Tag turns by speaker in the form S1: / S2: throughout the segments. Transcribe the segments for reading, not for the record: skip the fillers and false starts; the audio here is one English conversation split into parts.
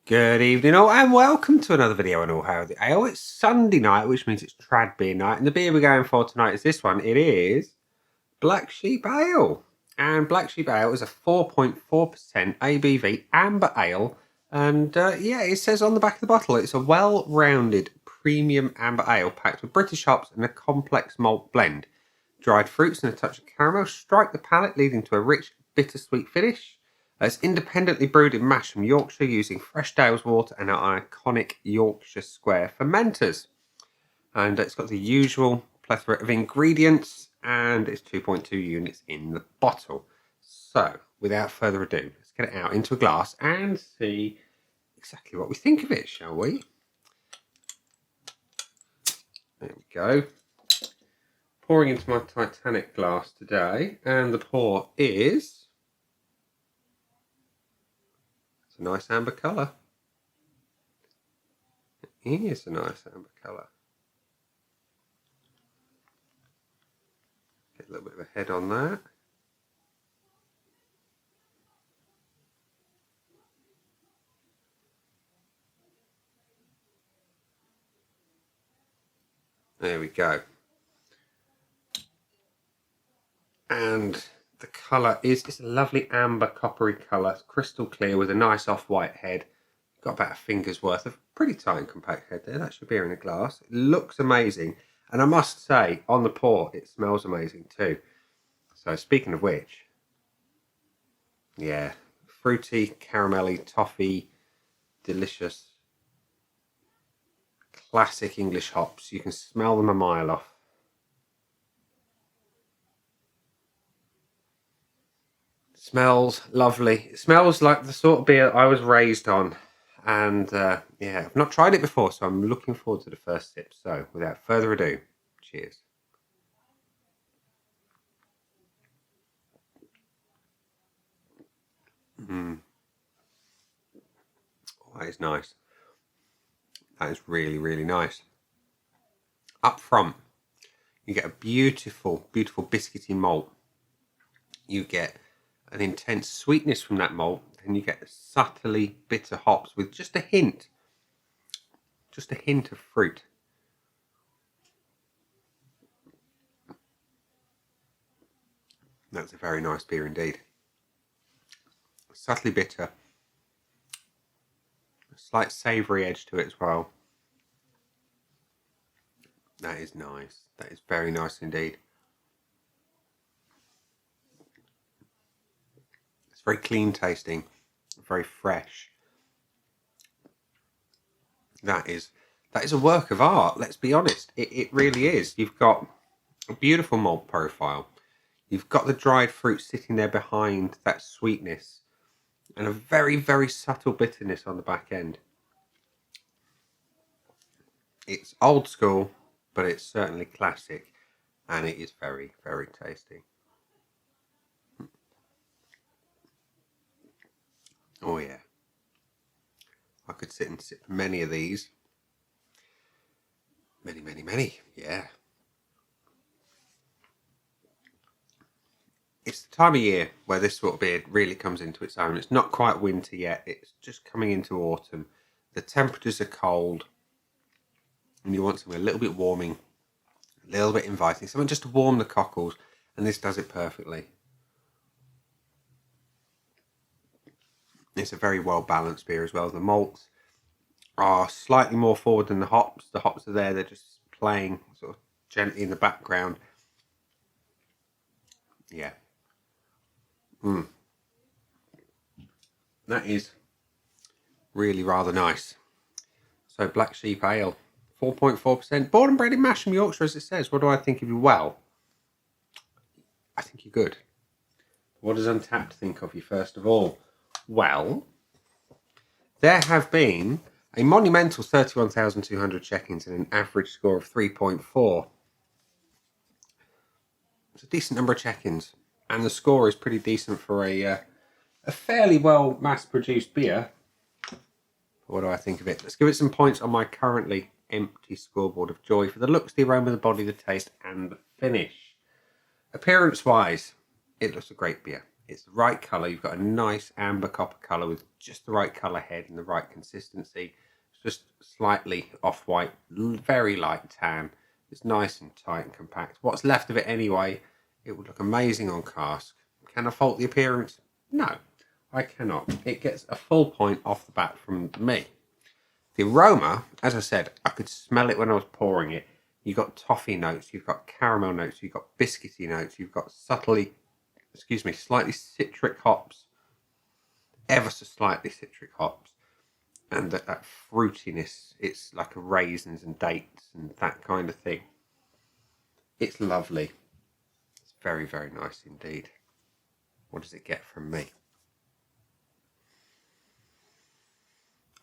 S1: Good evening all and welcome to another video on All Hail the Ale. It's Sunday night, which means it's trad beer night, and the beer we're going for tonight is this one. It is Black Sheep Ale, and Black Sheep Ale is a 4.4% ABV amber ale, and yeah, it says on the back of the bottle it's a well-rounded premium amber ale packed with British hops and a complex malt blend. Dried fruits and a touch of caramel strike the palate, leading to a rich bittersweet finish. It's independently brewed in mash from Yorkshire using fresh Dales water and our iconic Yorkshire Square fermenters. And it's got the usual plethora of ingredients, and it's 2.2 units in the bottle. So, without further ado, let's get it out into a glass and see exactly what we think of it, shall we? There we go. Pouring into my Titanic glass today, and the pour is... It's a nice amber colour. It is a nice amber colour. Get a little bit of a head on that. There we go. And the colour it's a lovely amber coppery colour. It's crystal clear with a nice off-white head. Got about a finger's worth of pretty tight and compact head there. That's your beer in a glass. It looks amazing. And I must say, on the pour, it smells amazing too. So speaking of which, yeah, fruity, caramelly, toffee, delicious, classic English hops. You can smell them a mile off. Smells lovely. It smells like the sort of beer I was raised on. And yeah, I've not tried it before, so I'm looking forward to the first sip. So without further ado, cheers. Oh, that is nice. That is really, really nice. Up front, you get a beautiful, beautiful biscuity malt. You get an intense sweetness from that malt, and you get subtly bitter hops with just a hint of fruit. That's a very nice beer indeed. Subtly bitter, a slight savoury edge to it as well. That is nice. That is very nice indeed. It's very clean tasting, very fresh. That is a work of art, let's be honest. It really is. You've got a beautiful malt profile. You've got the dried fruit sitting there behind that sweetness, and a very, very subtle bitterness on the back end. It's old school, but it's certainly classic, and it is very, very tasty. Oh yeah. I could sit and sip many of these. Many, many, many. Yeah. It's the time of year where this sort of beer really comes into its own. It's not quite winter yet. It's just coming into autumn. The temperatures are cold, and you want something a little bit warming, a little bit inviting, something just to warm the cockles, and this does it perfectly. It's a very well balanced beer as well. The malts are slightly more forward than the hops. The hops are there, they're just playing sort of gently in the background. Yeah. That is really rather nice. So Black Sheep Ale, 4.4%. Born and bred in Masham, Yorkshire, as it says. What do I think of you? Well, I think you're good. What does Untapped think of you, first of all? Well, there have been a monumental 31,200 check-ins and an average score of 3.4. It's a decent number of check-ins, and the score is pretty decent for a fairly well mass-produced beer. What do I think of it? Let's give it some points on my currently empty scoreboard of joy for the looks, the aroma, the body, the taste, and the finish. Appearance-wise, it looks a great beer. It's the right colour. You've got a nice amber copper colour with just the right colour head and the right consistency. It's just slightly off-white, very light tan. It's nice and tight and compact. What's left of it anyway, it would look amazing on cask. Can I fault the appearance? No, I cannot. It gets a full point off the bat from me. The aroma, as I said, I could smell it when I was pouring it. You've got toffee notes, you've got caramel notes, you've got biscuity notes, you've got slightly citric hops, ever so slightly citric hops, and that fruitiness. It's like a raisins and dates and that kind of thing. It's lovely. It's very, very nice indeed. What does it get from me?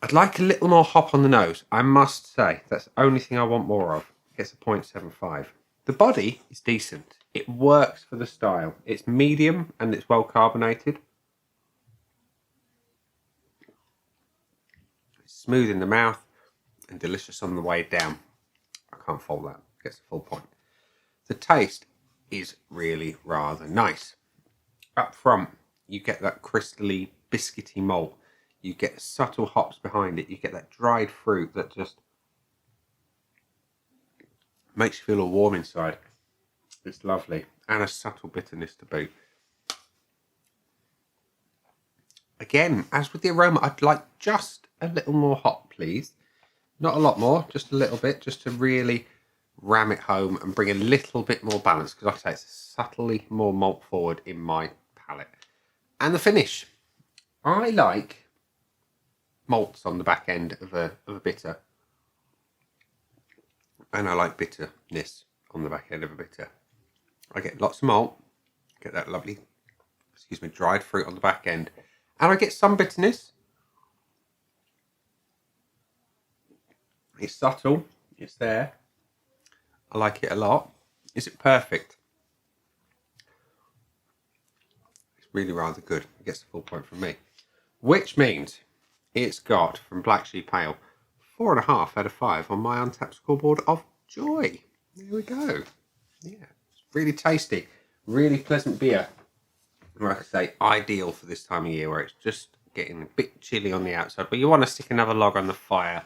S1: I'd like a little more hop on the nose. I must say, that's the only thing I want more of. It gets a 0.75. The body is decent. It works for the style. It's medium and it's well carbonated. It's smooth in the mouth and delicious on the way down. I can't fault that. It gets a full point. The taste is really rather nice. Up front, you get that crystally, biscuity malt. You get subtle hops behind it. You get that dried fruit that just makes you feel all warm inside. It's lovely. And a subtle bitterness to boot. Again, as with the aroma, I'd like just a little more hop, please. Not a lot more, just a little bit, just to really ram it home and bring a little bit more balance. Because like I say, it's subtly more malt forward in my palate. And the finish. I like malts on the back end of a bitter. And I like bitterness on the back end of a bitter. I get lots of malt, get that lovely, dried fruit on the back end. And I get some bitterness. It's subtle, it's there. I like it a lot. Is it perfect? It's really rather good. It gets a full point from me. Which means it's got, from Black Sheep Ale, 4.5 out of 5 on my Untapped scoreboard of joy. There we go. Yeah, it's really tasty. Really pleasant beer. Like I say, ideal for this time of year where it's just getting a bit chilly on the outside, but you want to stick another log on the fire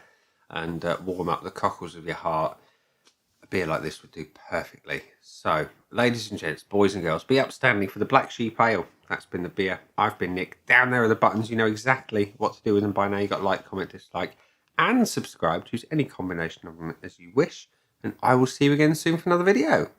S1: and warm up the cockles of your heart. A beer like this would do perfectly. So, ladies and gents, boys and girls, be upstanding for the Black Sheep Ale. That's been the beer. I've been Nick. Down there are the buttons. You know exactly what to do with them by now. You've got like, comment, dislike, and subscribe. Choose any combination of them as you wish. And I will see you again soon for another video.